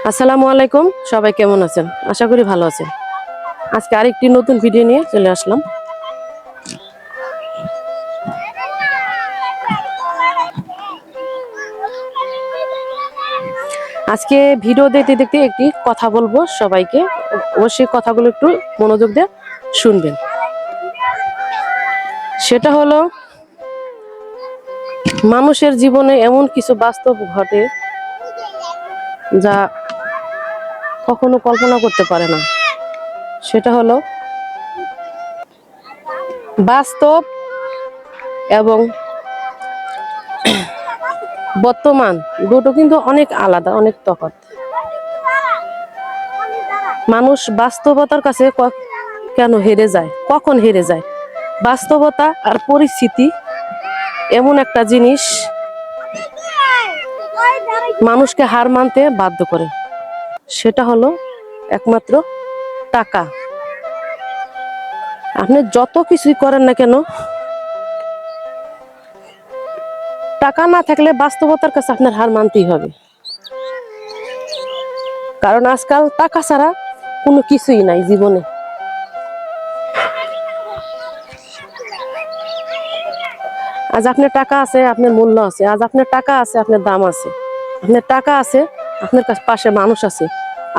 আসসালামু আলাইকুম, সবাই কেমন আছেন? আশা করি ভালো আছেন। আজকে আরেকটি নতুন ভিডিও নিয়ে চলে আসলাম। আজকে ভিডিও দেখতে দেখতে একটি কথা বলবো সবাইকে, অবশ্যই কথাগুলো একটু মনোযোগ দিয়ে শুনবেন। সেটা হলো, মানুষের জীবনে এমন কিছু বাস্তব ঘটে যা কখনো কল্পনা করতে পারে না। সেটা হলো বাস্তব এবং বর্তমান, দুটো কিন্তু অনেক আলাদা, অনেক তফাৎ। মানুষ বাস্তবতার কাছে কেন হেরে যায়, কখন হেরে যায়? বাস্তবতা আর পরিস্থিতি এমন একটা জিনিস মানুষকে হার মানতে বাধ্য করে। সেটা হলো একমাত্র টাকা। আপনি যত কিছুই করেন না কেন, টাকা না থাকলে বাস্তবতার কাছে আপনার হার মানতেই হবে। কারণ আজকাল টাকা ছাড়া কোনো কিছুই নাই জীবনে। আজ আপনার টাকা আছে, আপনার মূল্য আছে। আজ আপনার টাকা আছে, আপনার দাম আছে। আপনার টাকা আছে, আপনার পাশে মানুষ আছে,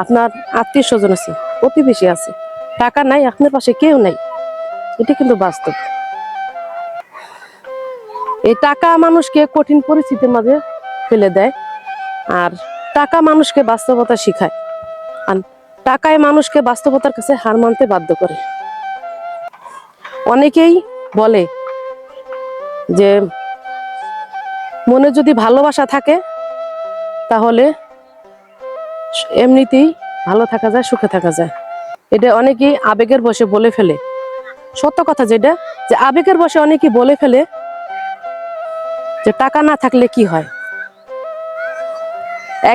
আপনার আত্মীয় স্বজন আছে, প্রতিবেশী আছে। টাকা নাই, আপনার পাশে কেউ নাই। এটা কিন্তু বাস্তব। এই টাকা মানুষকে কঠিন পরিস্থিতির মাঝে ফেলে দেয়, আর টাকা মানুষকে বাস্তবতা শিখায়, আর টাকায় মানুষকে বাস্তবতার কাছে হার মানতে বাধ্য করে। অনেকেই বলে যে মনে যদি ভালোবাসা থাকে তাহলে এমনিতেই ভালো থাকা যায়, সুখে থাকা যায়। এটা অনেকেই আবেগের বশে বলে ফেলে। সত্য কথা যেটা, যে আবেগের বশে অনেকেই বলে ফেলে যে টাকা না থাকলে কি হয়।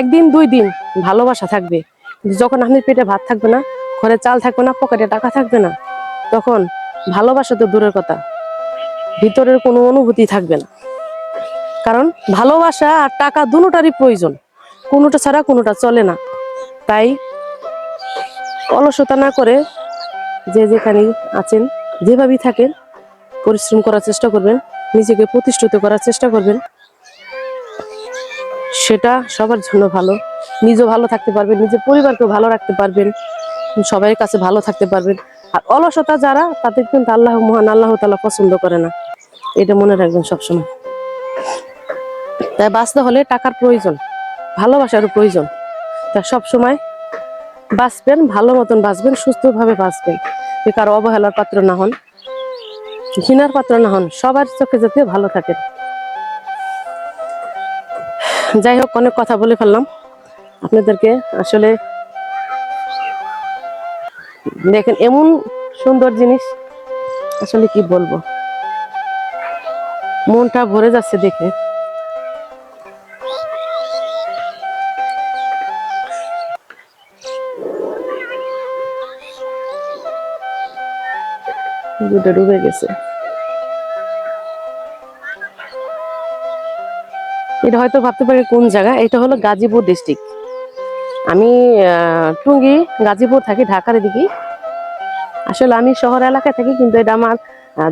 একদিন দুই দিন ভালোবাসা থাকবে, যখন আপনার পেটে ভাত থাকবে না, ঘরে চাল থাকবে না, পকেটে টাকা থাকবে না, তখন ভালোবাসা তো দূরের কথা, ভিতরের কোনো অনুভূতি থাকবে না। কারণ ভালোবাসা আর টাকা দুটোটারই প্রয়োজন, কোনোটা ছাড়া কোনোটা চলে না। তাই অলসতা না করে যে যেখানেই আছেন, যেভাবেই থাকেন, পরিশ্রম করার চেষ্টা করবেন, নিজেকে প্রতিষ্ঠিত করার চেষ্টা করবেন। সেটা সবার জন্য ভালো। নিজেও ভালো থাকতে পারবেন, নিজের পরিবারকেও ভালো রাখতে পারবেন, সবাই কাছে ভালো থাকতে পারবেন। আর অলসতা যারা, তাদের কিন্তু আল্লাহ, মহান আল্লাহ তাআলা পছন্দ করে না। এটা মনে রাখবেন সবসময়। তাই বাঁচতে হলে টাকার প্রয়োজন, ভালোবাসারও প্রয়োজন। তা সবসময় বাঁচবেন, ভালো মতন বাঁচবেন, সুস্থভাবে বাঁচবেন। কারো অবহেলার পাত্র না হন, ঘৃণার পাত্র না হন, সবার চোখে যাতে ভালো থাকেন। যাই হোক, অনেক কথা বলে ফেললাম আপনাদেরকে। আসলে দেখেন, এমন সুন্দর জিনিস, আসলে কি বলবো, মনটা ভরে যাচ্ছে দেখে। ডুবে গেছে। এটা হয়তো ভাবতে পারি কোন জায়গা, এটা হলো গাজীপুর ডিস্ট্রিক্ট। আমি টুঙ্গি, গাজীপুর থাকি, ঢাকার এদিকে। আসলে আমি শহর এলাকায় থাকি, কিন্তু এটা আমার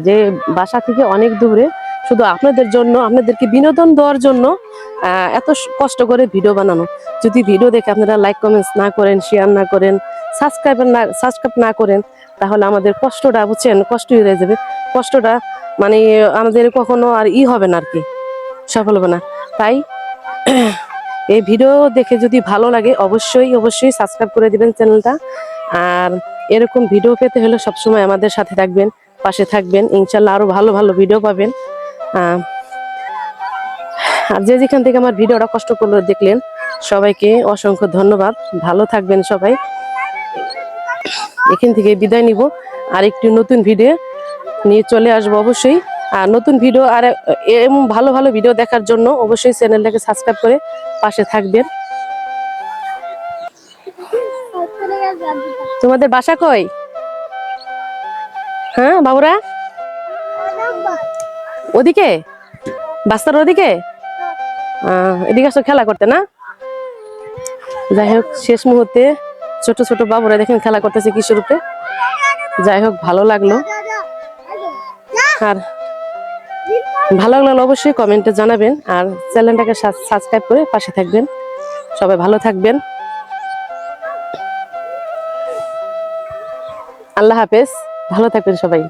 যে বাসা থেকে অনেক দূরে। শুধু আপনাদের জন্য, আপনাদেরকে বিনোদন দেওয়ার জন্য এত কষ্ট করে ভিডিও বানানো। যদি ভিডিও দেখে আপনারা লাইক কমেন্টস না করেন, শেয়ার না করেন, সাবস্ক্রাইব না করেন, তাহলে আমাদের কষ্টটা, বুঝছেন, কষ্টই হয়ে যাবে। কষ্টটা মানে আমাদের কখনো আর হবে না, আর কি সফল হবে না। তাই এই ভিডিও দেখে যদি ভালো লাগে, অবশ্যই অবশ্যই সাবস্ক্রাইব করে দিবেন চ্যানেলটা। আর এরকম ভিডিও পেতে হলে সবসময় আমাদের সাথে থাকবেন, পাশে থাকবেন। ইনশাল্লাহ আরো ভালো ভালো ভিডিও পাবেন। আর যে যেখান থেকে আমার ভিডিওটা কষ্ট করে দেখলেন, সবাইকে অসংখ্য ধন্যবাদ। ভালো থাকবেন সবাই। এখান থেকে বিদায় নিব, আর একটি নতুন ভিডিও নিয়ে চলে আসবো অবশ্যই। আর নতুন ভিডিও আর এমন ভালো ভালো ভিডিও দেখার জন্য অবশ্যই চ্যানেলটাকে সাবস্ক্রাইব করে পাশে থাকবেন। তোমাদের বাসা কই? হ্যাঁ বাবুরা, ওদিকে, বাস্তার ওদিকে। এদিকে আসো খেলা করতে না? যাই হোক, শেষ মুহূর্তে ছোট ছোট বাবুরা দেখেন খেলা করতেছে কিশোর রূপে। যাই হোক, ভালো লাগলো। আর ভালো লাগলে অবশ্যই কমেন্টে জানাবেন, আর চ্যানেলটাকে সাবস্ক্রাইব করে পাশে থাকবেন। সবাই ভালো থাকবেন। আল্লাহ হাফেজ, ভালো থাকবেন সবাই।